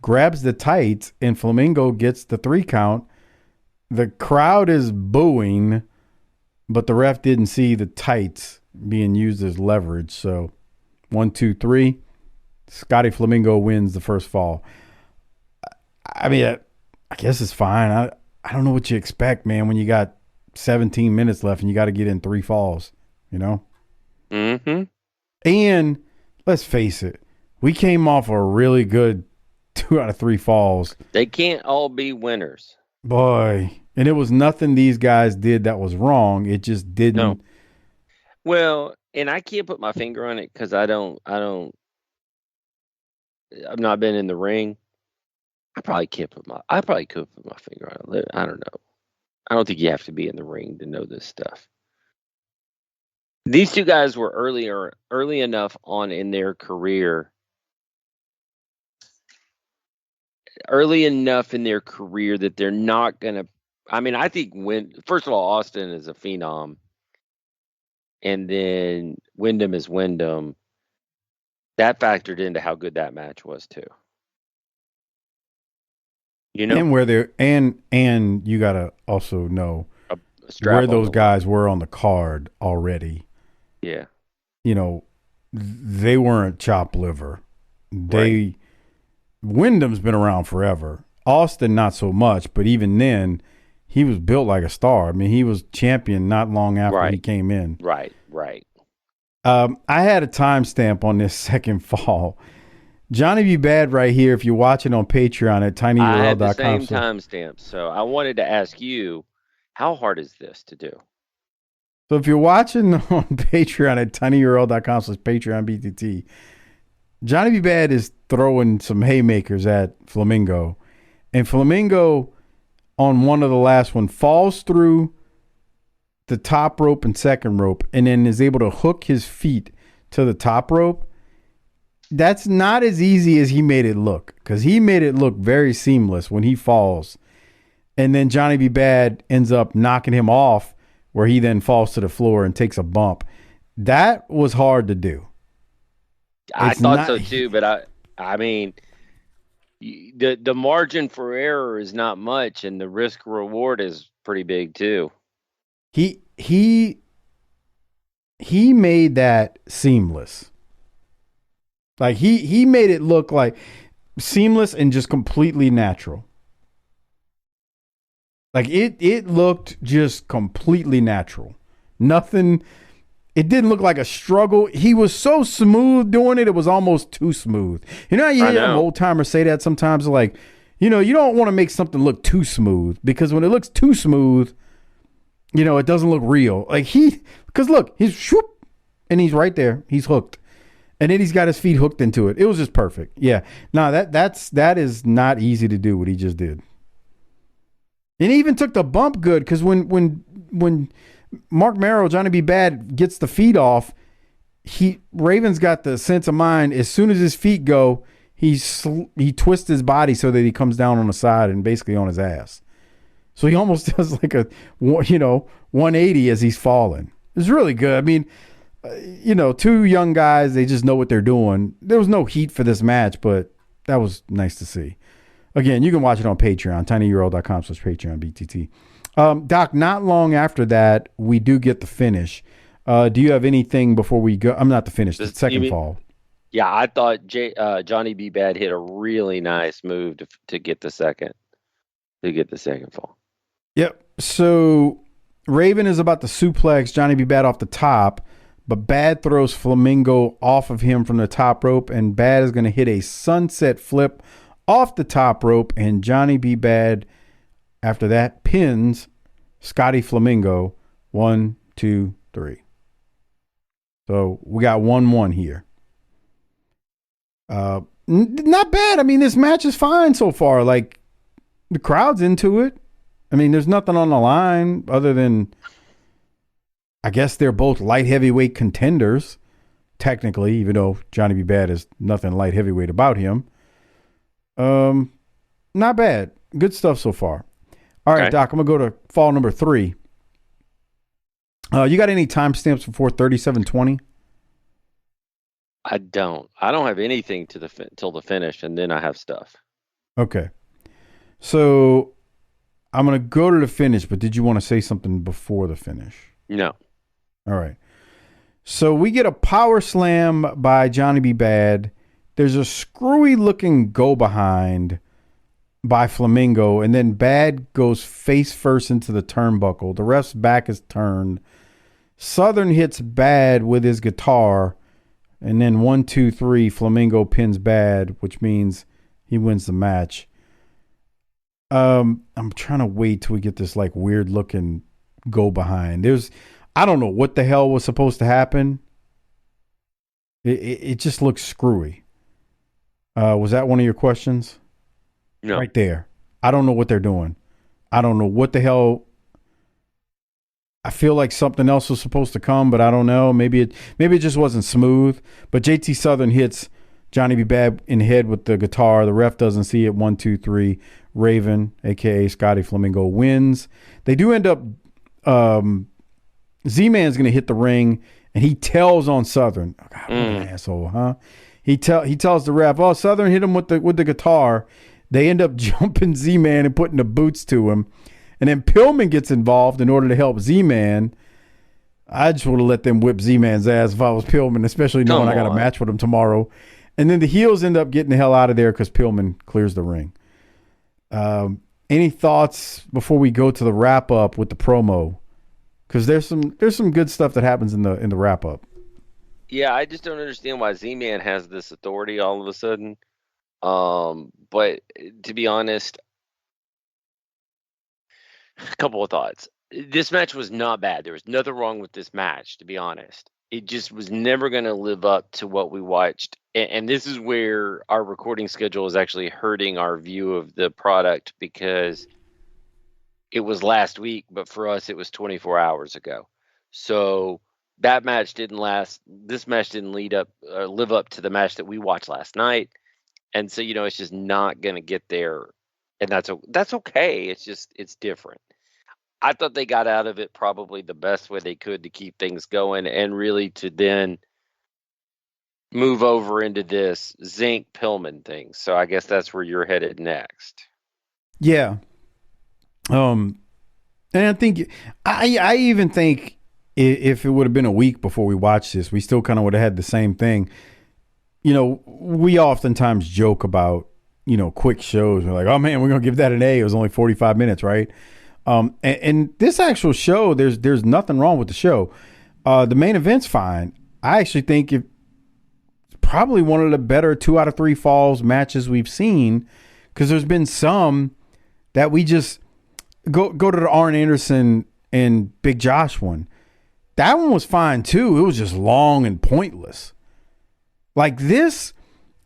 grabs the tights, and Flamingo gets the 3 count. The crowd is booing, but the ref didn't see the tights being used as leverage. So 1, 2, 3. Scotty Flamingo wins the first fall. I mean, I guess it's fine. I don't know what you expect, man, when you got 17 minutes left and you got to get in 3 falls, you know? Mm-hmm. And let's face it, we came off a really good 2 out of 3 falls. They can't all be winners. Boy. And it was nothing these guys did that was wrong. It just didn't. No. Well, and I can't put my finger on it because I've not been in the ring. I probably could put my finger on it. I don't know. I don't think you have to be in the ring to know this stuff. These 2 guys were early enough on in their career. Early enough in their career that they're not gonna. I mean, I think first of all, Austin is a phenom, and then Wyndham is Wyndham. That factored into how good that match was too. You know, and where they're and you gotta also know where those guys were on the card already. Yeah, you know, they weren't chopped liver. Right. Wyndham's been around forever. Austin not so much, but even then, he was built like a star. I mean, he was champion not long after he came in. Right. I had a timestamp on this second fall. Johnny B. Bad right here, if you're watching on Patreon at tinyurl.com. I have the same timestamp, so I wanted to ask you, how hard is this to do? So if you're watching on Patreon at tinyurl.com/PatreonBTT, Johnny B. Bad is throwing some haymakers at Flamingo. And Flamingo, on one of the last one, falls through the top rope and second rope and then is able to hook his feet to the top rope. That's not as easy as he made it look, because he made it look very seamless when he falls. And then Johnny B. Bad ends up knocking him off, where he then falls to the floor and takes a bump. That was hard to do. I thought so too, but I mean, the margin for error is not much, and the risk reward is pretty big too. He made that seamless. Like he made it look like seamless and just completely natural. Like it looked just completely natural. Nothing. It didn't look like a struggle. He was so smooth doing it, it was almost too smooth. You know how you hear them old timers say that sometimes, like, you know, you don't want to make something look too smooth, because when it looks too smooth, you know, it doesn't look real. Like because look, he's shoop, and he's right there. He's hooked. And then he's got his feet hooked into it. It was just perfect. Yeah. No, that is not easy to do what he just did. And he even took the bump good, because when Mark Merrill, Johnny B. Bad, gets the feet off, Raven's got the sense of mind. As soon as his feet go, he twists his body so that he comes down on the side and basically on his ass. So he almost does like a 180 as he's falling. It's really good. I mean, two young guys, they just know what they're doing. There was no heat for this match, but that was nice to see. Again, you can watch it on Patreon, tinyurl.com/PatreonBTT. Doc, not long after that, we do get the finish. Do you have anything before we go? I'm not the finish, the second fall. Yeah, I thought Johnny B. Bad hit a really nice move to get the second fall. Yep. So Raven is about to suplex Johnny B. Bad off the top, but Bad throws Flamingo off of him from the top rope, and Bad is going to hit a sunset flip off the top rope, and Johnny B. Bad, after that, pins Scotty Flamingo. 1, 2, 3. So we got 1-1 here. Not bad. I mean, this match is fine so far. Like, the crowd's into it. I mean, there's nothing on the line other than, I guess they're both light heavyweight contenders, technically, even though Johnny B. Bad is nothing light heavyweight about him. Not bad. Good stuff so far. All right, Doc, I'm going to go to fall number 3. You got any timestamps before 37:20? I don't have anything till the finish, and then I have stuff. Okay. So I'm going to go to the finish, but did you want to say something before the finish? No. All right. So we get a power slam by Johnny B. Bad. There's a screwy looking go behind by Flamingo, and then Bad goes face first into the turnbuckle. The ref's back is turned. Southern hits Bad with his guitar, and then 1, 2, 3, Flamingo pins Bad, which means he wins the match. I'm trying to wait till we get this like weird looking go behind. I don't know what the hell was supposed to happen. It just looks screwy. Was that one of your questions? No. Right there. I don't know what they're doing. I don't know what the hell. I feel like something else was supposed to come, but I don't know. Maybe it just wasn't smooth. But JT Southern hits Johnny B. Bad in the head with the guitar. The ref doesn't see it. 1, 2, 3. Raven, a.k.a. Scotty Flamingo, wins. They do end up Z-Man's going to hit the ring, and he tells on Southern. Oh, God, what an asshole, huh? He tells the ref, oh, Southern hit him with the guitar. They end up jumping Z-Man and putting the boots to him. And then Pillman gets involved in order to help Z-Man. I just would have let them whip Z-Man's ass if I was Pillman, especially knowing I got a match with him tomorrow. And then the heels end up getting the hell out of there because Pillman clears the ring. Any thoughts before we go to the wrap-up with the promo? Because there's some good stuff that happens in the wrap-up. Yeah, I just don't understand why Z-Man has this authority all of a sudden. But to be honest, a couple of thoughts. This match was not bad. There was nothing wrong with this match, to be honest. It just was never going to live up to what we watched. And this is where our recording schedule is actually hurting our view of the product, because it was last week, but for us, it was 24 hours ago. So that match didn't last. This match didn't live up to the match that we watched last night. And so, it's just not going to get there. And that's okay. It's different. I thought they got out of it probably the best way they could to keep things going, and really to then move over into this Zinc Pillman thing. So I guess that's where you're headed next. Yeah. And I think I even think if it would have been a week before we watched this, we still kind of would have had the same thing. We oftentimes joke about, quick shows. We're like, oh man, we're going to give that an A. It was only 45 minutes, right? And this actual show, there's nothing wrong with the show. The main event's fine. I actually think it's probably one of the better 2 out of 3 falls matches we've seen, because there's been some that we just go to the Arn Anderson and Big Josh one. That one was fine too. It was just long and pointless. Like, this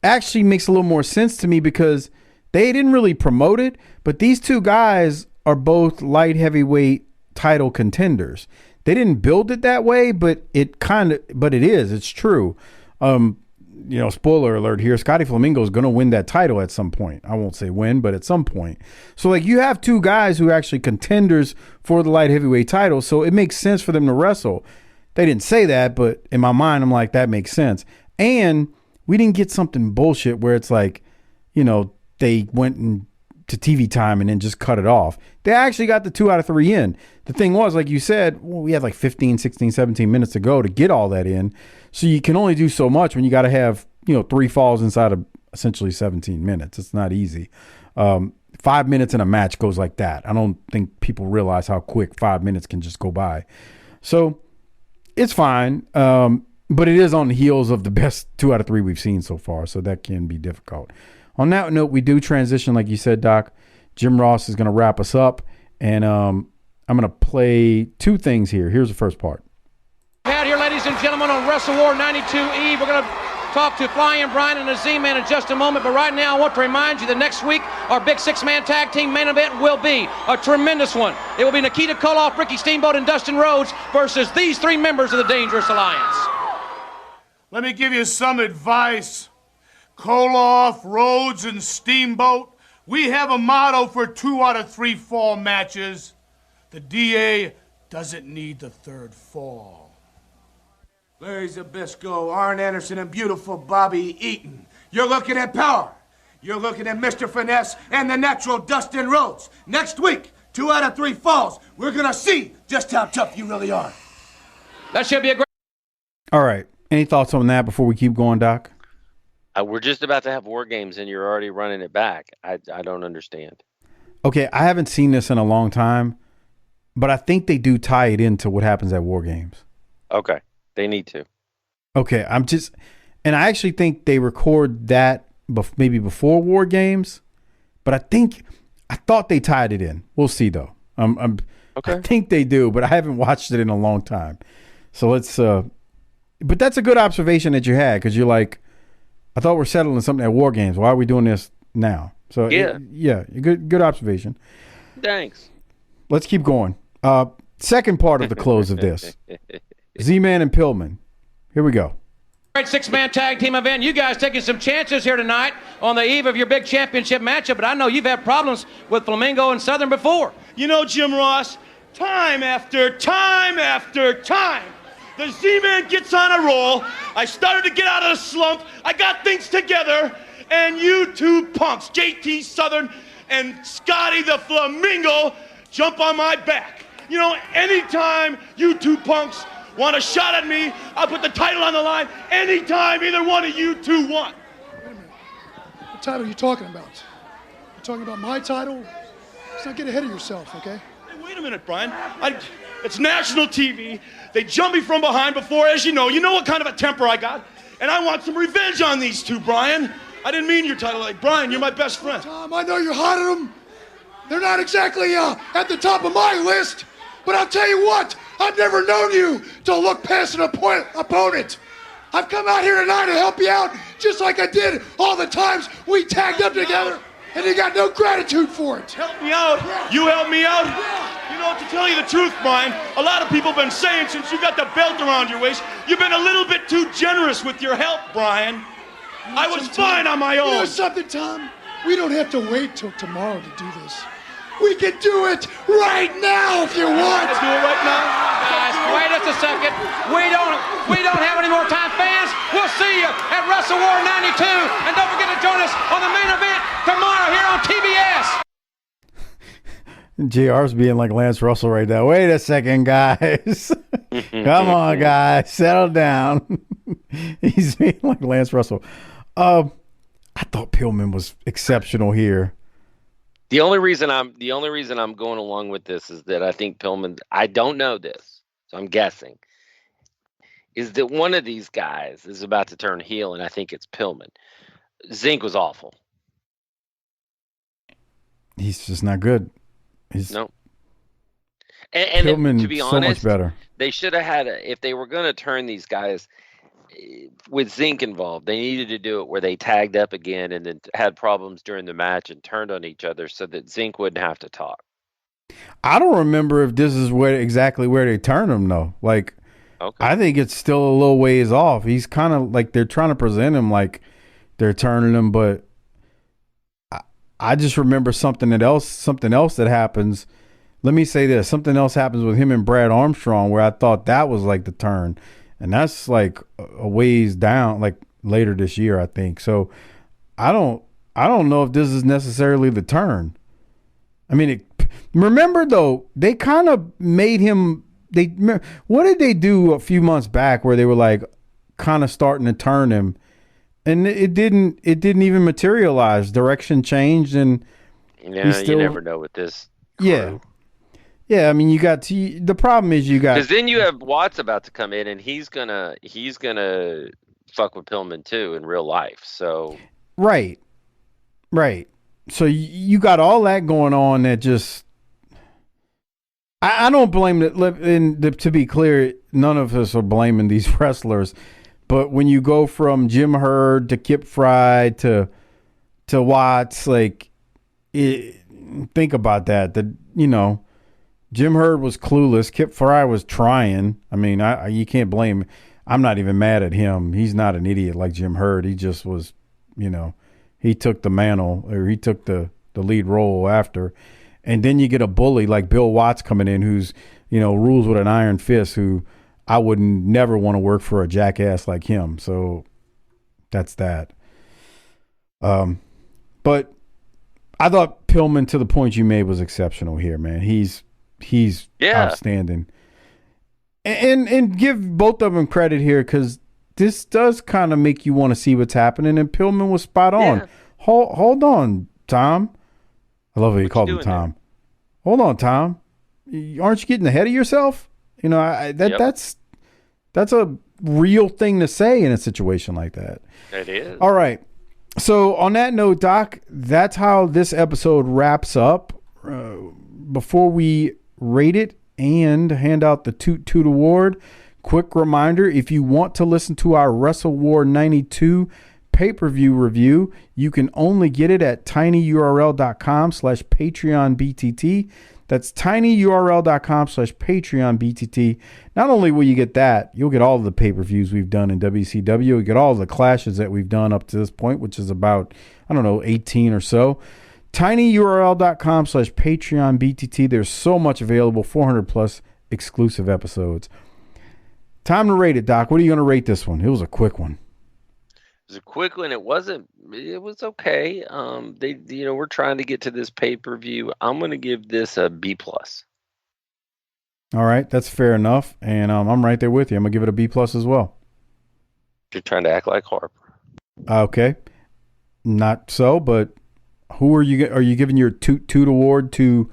actually makes a little more sense to me because they didn't really promote it, but these two guys are both light heavyweight title contenders. They didn't build it that way, but it is. It's true. Spoiler alert here, Scotty Flamingo is going to win that title at some point. I won't say when, but at some point. So, like, you have two guys who are actually contenders for the light heavyweight title, so it makes sense for them to wrestle. They didn't say that, but in my mind, I'm like, that makes sense. And we didn't get something bullshit where it's like, they went to TV time and then just cut it off. They actually got the 2 out of 3 in. The thing was, like you said, we had like 15, 16, 17 minutes to go to get all that in. So you can only do so much when you got to have, 3 falls inside of essentially 17 minutes. It's not easy. 5 minutes in a match goes like that. I don't think people realize how quick 5 minutes can just go by. So it's fine. But it is on the heels of the best 2 out of 3 we've seen so far. So that can be difficult. On that note, we do transition, like you said, Doc. Jim Ross is going to wrap us up, and I'm going to play 2 things here. Here's the first part. Out here, ladies and gentlemen, on Wrestle War 92 Eve. We're going to talk to Flying Brian and the Z-Man in just a moment, but right now I want to remind you that next week our big 6-man tag team main event will be a tremendous one. It will be Nikita Koloff, Ricky Steamboat, and Dustin Rhodes versus these 3 members of the Dangerous Alliance. Let me give you some advice. Koloff, Rhodes, and Steamboat, we have a motto for 2 out of 3 fall matches. The DA doesn't need the 3rd fall. Larry Zbyszko, Arn Anderson, and beautiful Bobby Eaton. You're looking at power. You're looking at Mr. Finesse and the natural Dustin Rhodes. Next week, 2 out of 3 falls. We're going to see just how tough you really are. That should be a great... All right. Any thoughts on that before we keep going, Doc? We're just about to have War Games, and you're already running it back. I don't understand. Okay, I haven't seen this in a long time, but I think they do tie it into what happens at War Games. Okay, they need to. Okay, and I actually think they record that maybe before War Games, but I thought they tied it in. We'll see though. Okay. I think they do, but I haven't watched it in a long time. So let's. But that's a good observation that you had, because you're like, I thought we're settling something at War Games. Why are we doing this now? So yeah, good observation. Thanks. Let's keep going. Second part of the close of this, Z-Man and Pillman. Here we go. Great 6-man tag team event. You guys taking some chances here tonight on the eve of your big championship matchup, but I know you've had problems with Flamingo and Southern before. Jim Ross, time after time after time, the Z-Man gets on a roll. I started to get out of the slump. I got things together. And you 2 punks, JT Southern and Scotty the Flamingo, jump on my back. Anytime you 2 punks want a shot at me, I'll put the title on the line. Anytime either one of you 2 want. Wait a minute. What title are you talking about? You talking about my title? Let's not get ahead of yourself, okay? Hey, wait a minute, Brian. It's national TV. They jumped me from behind before, as you know. You know what kind of a temper I got. And I want some revenge on these 2, Brian. I didn't mean your title. Like, Brian, you're my best friend. Tom, I know you're hot at them. They're not exactly at the top of my list. But I'll tell you what, I've never known you to look past an opponent. I've come out here tonight to help you out, just like I did all the times we tagged up together. And you got no gratitude for it. Help me out. Yeah. You help me out. Yeah. To tell you the truth, Brian, a lot of people have been saying since you got the belt around your waist, you've been a little bit too generous with your help, Brian. I was fine on my own. You know something, Tom? We don't have to wait till tomorrow to do this. We can do it right now if you want. Do it right now? Guys, wait just a second. We don't have any more time, fans. We'll see you at Wrestle War 92. And don't forget to join us on the main event tomorrow here on TBS. JR's being like Lance Russell right now. Wait a second, guys. Come on, guys. Settle down. He's being like Lance Russell. I thought Pillman was exceptional here. The only reason I'm going along with this is that I think Pillman, I don't know this, so I'm guessing. is that one of these guys is about to turn heel, and I think it's Pillman. Zink was awful. He's just not good. No. And Pillman, to be so honest, much better. they should have had if they were going to turn these guys with Zink involved, they needed to do it where they tagged up again and then had problems during the match and turned on each other so that Zink wouldn't have to talk. I don't remember if this is exactly where they turn him though. Like, okay. I think it's still a little ways off. He's kind of like they're trying to present him like they're turning him, but I just remember something else that happens. Let me say this: something else happens with him and Brad Armstrong where I thought that was like the turn, and that's like a ways down, like later this year, I think. So I don't know if this is necessarily the turn. I mean, remember though, they kind of made him. What did they do a few months back where they were like kind of starting to turn him, and it didn't even materialize. Direction changed, and you never know with this crew. Yeah. I mean, the problem is because then you have Watts about to come in, and he's gonna fuck with Pillman too in real life. So right. So you got all that going on that just. I don't blame it. And to be clear, none of us are blaming these wrestlers. But when you go from Jim Herd to Kip Fry to Watts, like, think about that. Jim Herd was clueless. Kip Fry was trying. I mean, you can't blame. I'm not even mad at him. He's not an idiot like Jim Herd. He just was, he took the mantle, or he took the lead role after. And then you get a bully like Bill Watts coming in who's, rules with an iron fist, who I would never want to work for a jackass like him. So that's that. But I thought Pillman, to the point you made, was exceptional here, man. He's outstanding. And give both of them credit here, because this does kind of make you want to see what's happening. And Pillman was spot on. Yeah. Hold on, Tom. I love how you called him Tom. There? Hold on, Tom. Aren't you getting ahead of yourself? That's a real thing to say in a situation like that. It is. All right. So on that note, Doc, that's how this episode wraps up. Before we rate it and hand out the Toot Toot Award, quick reminder, if you want to listen to our Wrestle War 92 pay-per-view review, you can only get it at tinyurl.com/PatreonBTT. That's tinyurl.com/PatreonBTT. Not only will you get that, you'll get all of the pay-per-views we've done in WCW. You'll get all of the clashes that we've done up to this point, which is about, 18 or so. tinyurl.com/PatreonBTT. There's so much available, 400 plus exclusive episodes. Time to rate it, Doc. What are you going to rate this one? It was a quick one. It was a quick one. It was okay. We're trying to get to this pay-per-view. I'm going to give this a B+. All right, that's fair enough, and I'm right there with you. I'm gonna give it a B+ as well. You're trying to act like Harper. Okay, not so, but who are you? Are you giving your Toot Toot Award to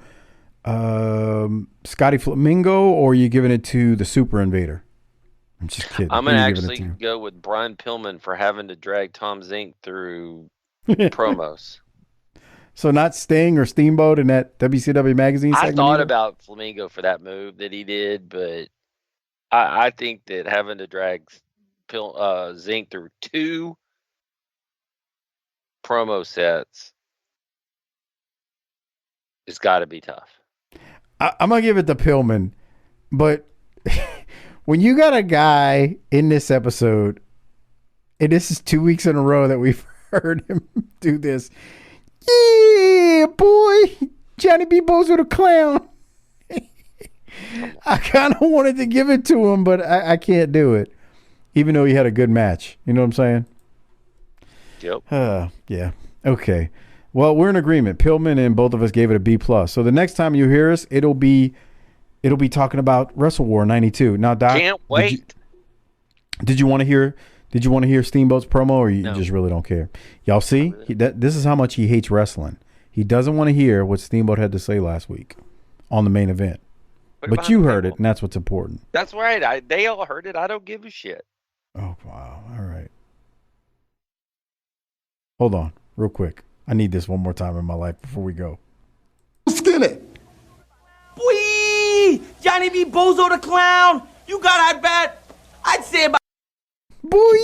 Scotty Flamingo, or are you giving it to the Super Invader? I'm just kidding. I'm gonna actually go with Brian Pillman for having to drag Tom Zink through promos. So not Sting or Steamboat in that WCW magazine segment? I thought about Flamingo for that move that he did, but I think that having to drag Zink through 2 promo sets has got to be tough. I'm going to give it to Pillman, but when you got a guy in this episode, and this is 2 weeks in a row that we've heard him do this, yeah, boy, Johnny B. Bozo the Clown. I kind of wanted to give it to him, but I can't do it, even though he had a good match. You know what I'm saying? Yep. Yeah. Okay. Well, we're in agreement. Pillman and both of us gave it a B+. So the next time you hear us, it'll be talking about Wrestle War 92. Now, Doc, can't wait. Did you want to hear Steamboat's promo, or you just really don't care? Y'all see? This is how much he hates wrestling. He doesn't want to hear what Steamboat had to say last week on the main event. But you heard it, and that's what's important. That's right. They all heard it. I don't give a shit. Oh, wow. All right. Hold on, real quick. I need this one more time in my life before we go. Skinny. Wee! Johnny B. Bozo the Clown. You got, I bet, I'd say about... Boy!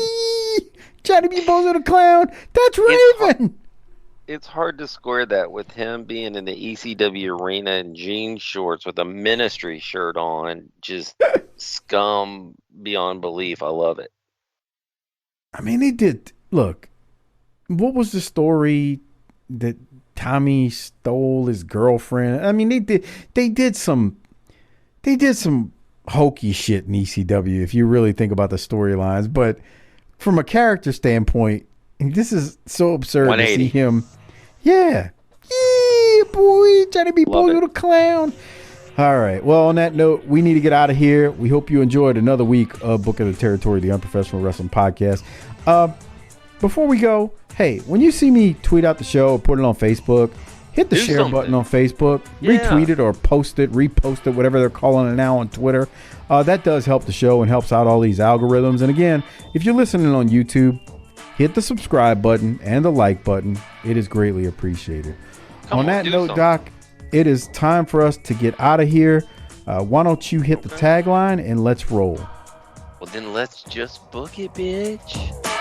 Johnny B. Bozo the Clown. That's Raven. It's hard to square that with him being in the ECW arena in jean shorts with a ministry shirt on. Just scum beyond belief. I love it. I mean, they did. Look, what was the story that Tommy stole his girlfriend? I mean, they did some hokey shit in ECW if you really think about the storylines. But from a character standpoint, this is so absurd to see him. Yeah, boy, Johnny B. Bozo the Clown. All right. Well, on that note, we need to get out of here. We hope you enjoyed another week of Book of the Territory, the Unprofessional Wrestling Podcast. Before we go, hey, when you see me tweet out the show or put it on Facebook, hit the share button on Facebook, retweet it or post it, repost it, whatever they're calling it now on Twitter. That does help the show and helps out all these algorithms. And again, if you're listening on YouTube, hit the subscribe button and the like button. It is greatly appreciated. On that note, Doc, it is time for us to get out of here. Why don't you hit the tagline and let's roll. Well, then let's just book it, bitch.